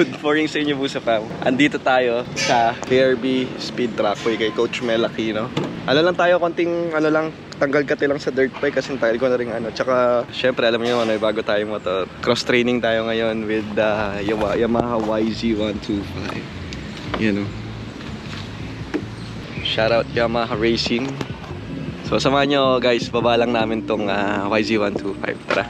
Good morning sa inyo, Busa Fam. Andito tayo sa KRB Speed Trackway kay Coach Mel Aquino. Ano lang tayo, konting tanggal kati lang sa dirt bike kasi tayo ko na rin Tsaka syempre alam niyo may bago tayong motor. Cross training tayo ngayon with the Yamaha YZ125. Yan o. Shoutout Yamaha Racing. So samahan nyo guys, baba lang namin tong YZ125. Tara.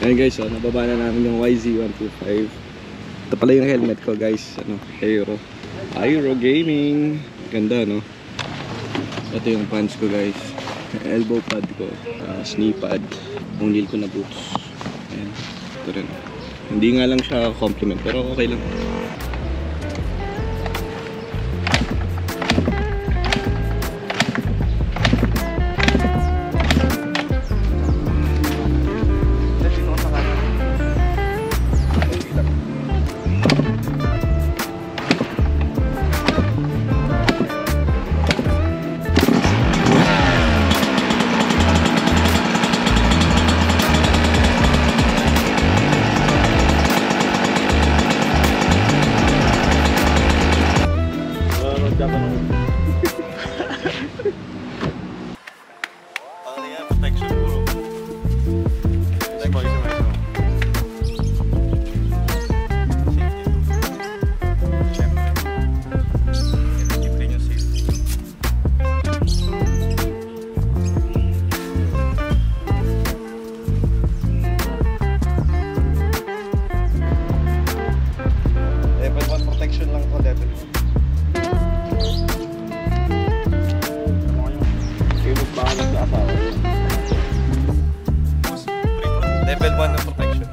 Ayan guys, nababa na namin yung YZ125. Ito pala yung helmet ko guys, Aero Gaming. Ganda no. Ito yung pants ko guys, elbow pad ko, knee pad, unil ko na boots. Ayan, ito rin. Hindi nga lang siya compliment pero okay lang. Level 1 na protection.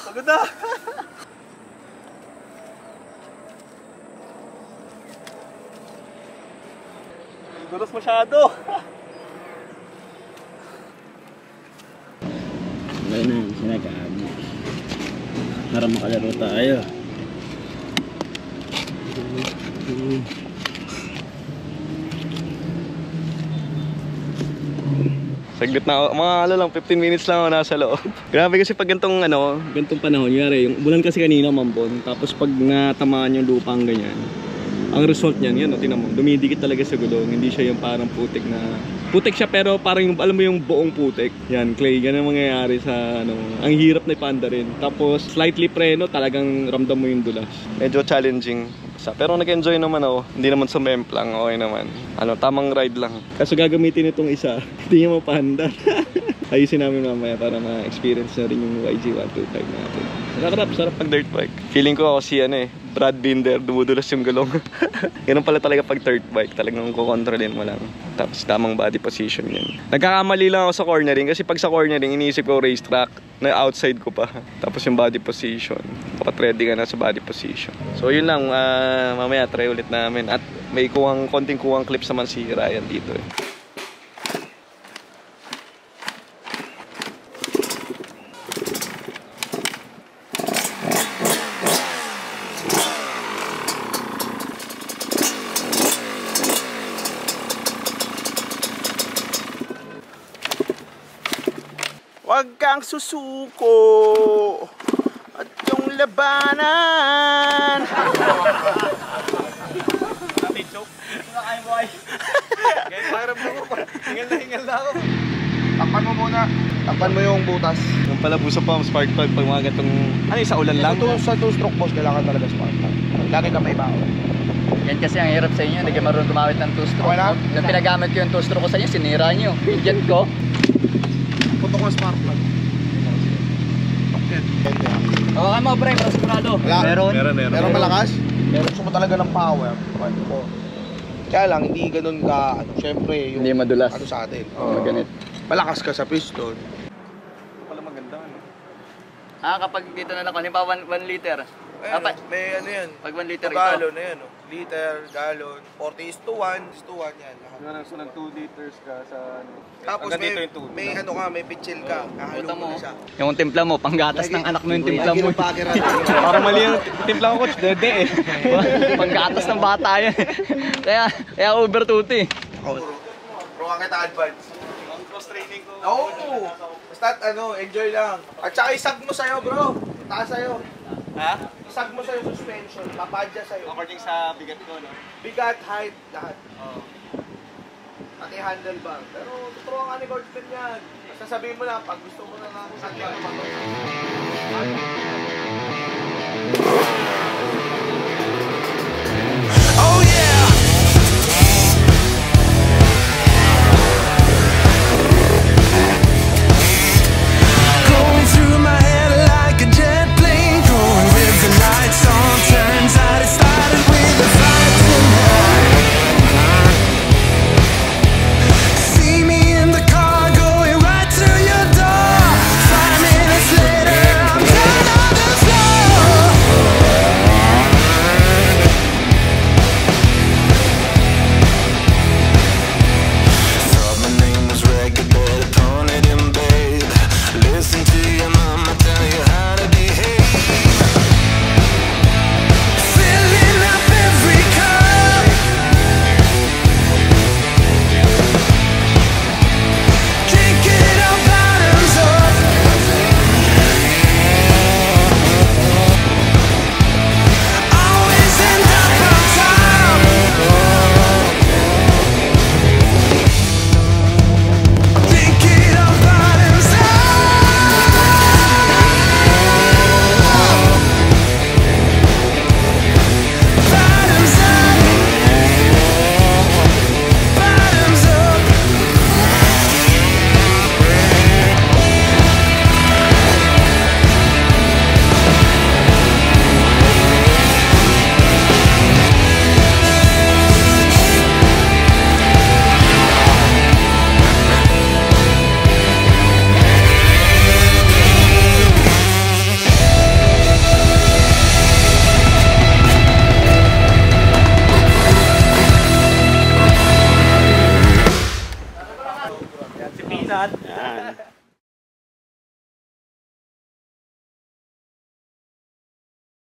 Pagod na! Gulos masyado! Ngayon na, sinagaan mo. Para makalaro tayo. Saglit na mga lang, 15 minutes lang ako nasa loob. Grabe kasi pag gantong panahon, yari, yung bulan kasi kanina mambon, tapos pag natamaan yung lupang ganyan, ang result niyan, yan, tinan mo, dumidikit talaga sa gulong, hindi siya yung parang putik Putik siya pero parang yung, alam mo yung buong putik. Yan, clay. Ganun ang mangyayari sa ano. Ang hirap na ipanda rin. Tapos slightly preno, talagang ramdam mo yung dulas. Medyo challenging. Pero nag-enjoy naman ako. Hindi naman sa memplang, okay naman. Ano, tamang ride lang. Kaso gagamitin itong isa, hindi niya mapanda. Ayusin namin mamaya para ma-experience na rin yung YZ125 natin. Sarap pag dirt bike. Feeling ko ako si Brad Binder, dumudulas yung gulong. Ganun pala talaga pag dirt bike, talagang kukontrolin mo lang. Tapos tamang body position yun. Nagkakamali lang ako sa cornering kasi pag sa cornering, iniisip ko racetrack, na outside ko pa. Tapos yung body position. Dapat ready ka na sa body position. So yun lang, mamaya try ulit namin. At may konting kuwang clips naman si Ryan dito eh. Huwag kang susuko at yung labanan. Hingal na ako. Takpan mo muna. Takpan mo yung butas. Yung pala busa pa, spark plug pag mga gatong... Ano yung sa ulan lang? Sa 2-stroke boss, kailangan talaga spark plug. Lagi ka may baon. Yan kasi ang hirap sa inyo, hindi kayo marunong gumamit ng 2-stroke. Okay lang? Nung pinagamit ko yung 2-stroke ko sa inyo, sinira nyo. Yung jet ko. Putok ko spark plug. Hawakan mo, pre, para sigurado. Meron malakas? Meron. Gusto mo talaga ng power. Kaya lang, hindi ganun ka, syempre, yung... Hindi madulas. Ano sa atin. Maganit. Malakas ka sa piston. Pala maganda, ano? Kapag dito na lang, halimbawa 1 liter. Ayun, may ano yan. Pag 1 liter ito. Galon na yan, liter, galon, 40:1, 1 yan. So nag 2 liters ka sa ano. Tapos may ano ka, may pitchil ka, kahalo mo na siya. Yung timpla mo, panggatas ng anak mo yung timpla mo. Parang mali yung timpla ko, coach. Dede eh. Panggatas ng bata yan. Kaya over tuti. Bro, ang kita advance. Ang cross training ko. Oo! Basta enjoy lang. At saka isag mo sa'yo, bro. Taas sa'yo. Ha? Isag mo sa'yo suspension, papadya sa'yo. According sa bigat ko, no? Bigat, height, lahat. Oo. Pati handlebar. Pero tuturuan ka ni Coach Ben yan. Sasabihin mo lang, pag gusto mo na lang sa akin. Oh yeah! Going through my head like a jet plane, going with the lights on. Turns out it started with a fight tonight. See me in the car going right to your door. 5 minutes later, I'm down on the floor. Thought my name was Reggae, better tone it in, babe. Listen to your mama tell you how to behave. Filling up every cup. Drink it all bottoms up. Always end up on top. Drink it all bottoms up. Bottoms up. Bottoms up. Si Peanut.